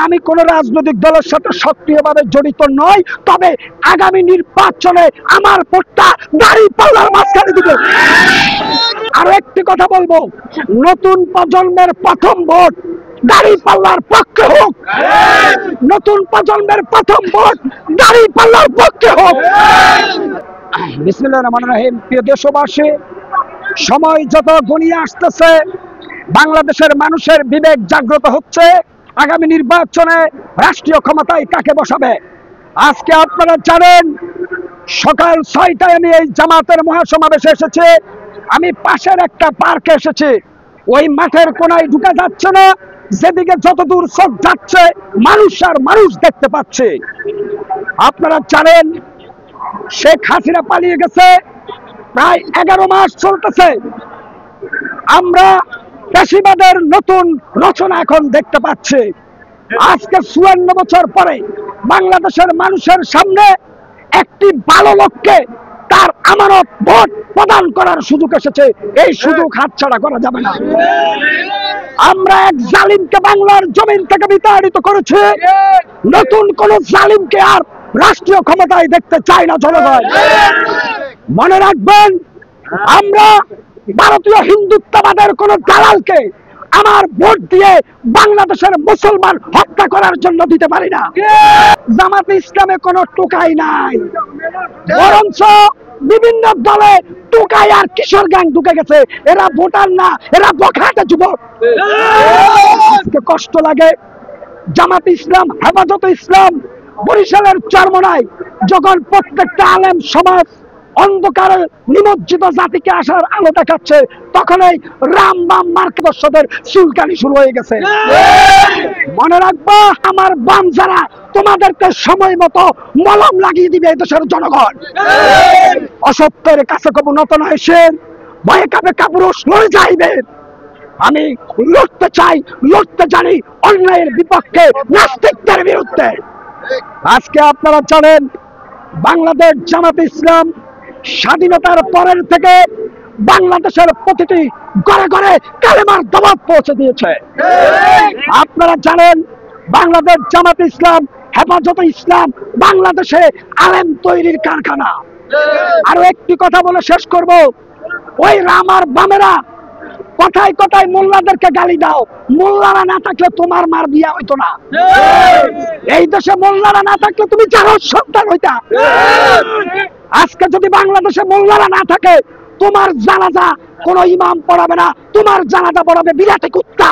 আমি কোন রাজনৈতিক দলের সাথে সক্রিয়ভাবে জড়িত নই, তবে আগামী নির্বাচনে আমার ভোটটা দাঁড়িপাল্লার মাঝখানে দিব। আরো একটি কথা বলবো, নতুন প্রজন্মের প্রথম ভোট দাঁড়িপাল্লার পক্ষে হোক। নতুন প্রজন্মের প্রথম ভোট দাঁড়িপাল্লার পক্ষে হোক। বিসমিল্লাহির রহমানির রহিম। প্রিয় দেশবাসী, সময় যত ঘনিয়ে আসতেছে, বাংলাদেশের মানুষের বিবেক জাগ্রত হচ্ছে। আগামী নির্বাচনে রাষ্ট্রীয় ক্ষমতায় কাকে বসাবে। আজকে আপনারা জানেন, সকাল 6টায় আমি এই জামাতের মহাসমাবেশে এসেছি। আমি পাশের একটা পার্কে এসেছি। ওই মাঠের কোনায় ঢুকে যাচ্ছে না, যেদিকে যতদূর চোখ যাচ্ছে মানুষ আর মানুষ দেখতে পাচ্ছে। আপনারা জানেন, শেখ হাসিনা পালিয়ে গেছে, প্রায় 11 মাস চলতেছে। আমরা ফ্যাসিবাদের নতুন রচনা এখন দেখতে পাচ্ছি। আজকে 54 বছর পরে বাংলাদেশের মানুষের সামনে একটি ভালো লোককে তার আমানত ভোট প্রদান করার সুযোগ এসেছে। এই সুযোগ হাতছাড়া করা যাবে না। আমরা এক জালিমকে বাংলার জমিন থেকে বিতাড়িত করেছি। নতুন কোন জালিমকে আর রাষ্ট্রীয় ক্ষমতায় দেখতে চাই না জনগণ। মনে রাখবেন, আমরা ভারতীয় হিন্দুত্ববাদের কোন দালালকে আমার ভোট দিয়ে বাংলাদেশের মুসলমান হত্যা করার জন্য দিতে পারি না। জামাতে ইসলামে কোনো টোকাই নাই, বরঞ্চ বিভিন্ন দলে টোকাই আর কিশোর গ্যাং ঢুকে গেছে। এরা ভোটার না, এরা বখাটে যুবক। আজকে কষ্ট লাগে, জামাতে ইসলাম, হেফাজতে ইসলাম বরিশালের চরমোনায় যখন প্রত্যেকটা আলেম সমাজ অন্ধকারে নিমজ্জিত জাতিকে আসার আলো দেখাচ্ছে, তখন এই রাম বাম মার্কবর্ষদের চুলকানি শুরু হয়ে গেছে। মনে রাখবা, আমার বাম যারা, তোমাদেরকে সময় মতো মলম লাগিয়ে দিবে এই দেশের জনগণ। অসত্যের কাছে কবু নত নয় শের, ভয়ে কাঁপে কাপুরুষ লড়ে যাইবে। আমি লড়তে চাই, লড়তে জানি অন্যায়ের বিপক্ষে, নাস্তিকদের বিরুদ্ধে। আজকে আপনারা জানেন, বাংলাদেশ জামাতে ইসলাম স্বাধীনতার পরের থেকে বাংলাদেশের প্রতিটি ঘরে ঘরে কালেমার দাওয়াত পৌঁছে দিয়েছে। আপনারা জানেন, বাংলাদেশ জামাতে ইসলাম, হেফাজতে ইসলাম বাংলাদেশে আলেম তৈরির কারখানা। আরো একটি কথা বলে শেষ করব, ওই রাম আর বামেরা কথায় কথায় মোল্লাদেরকে গালি দাও। মোল্লারা না থাকলে তোমার মার বিয়া হইতো না। এই দেশে মোল্লারা না থাকলে তুমি জারজ সন্তান হইতা। আজকে যদি বাংলাদেশে মোল্লারা না থাকে, তোমার জানাজা কোন ইমাম পড়াবে না, তোমার জানাজা পড়াবে বিরাটি কুত্তা।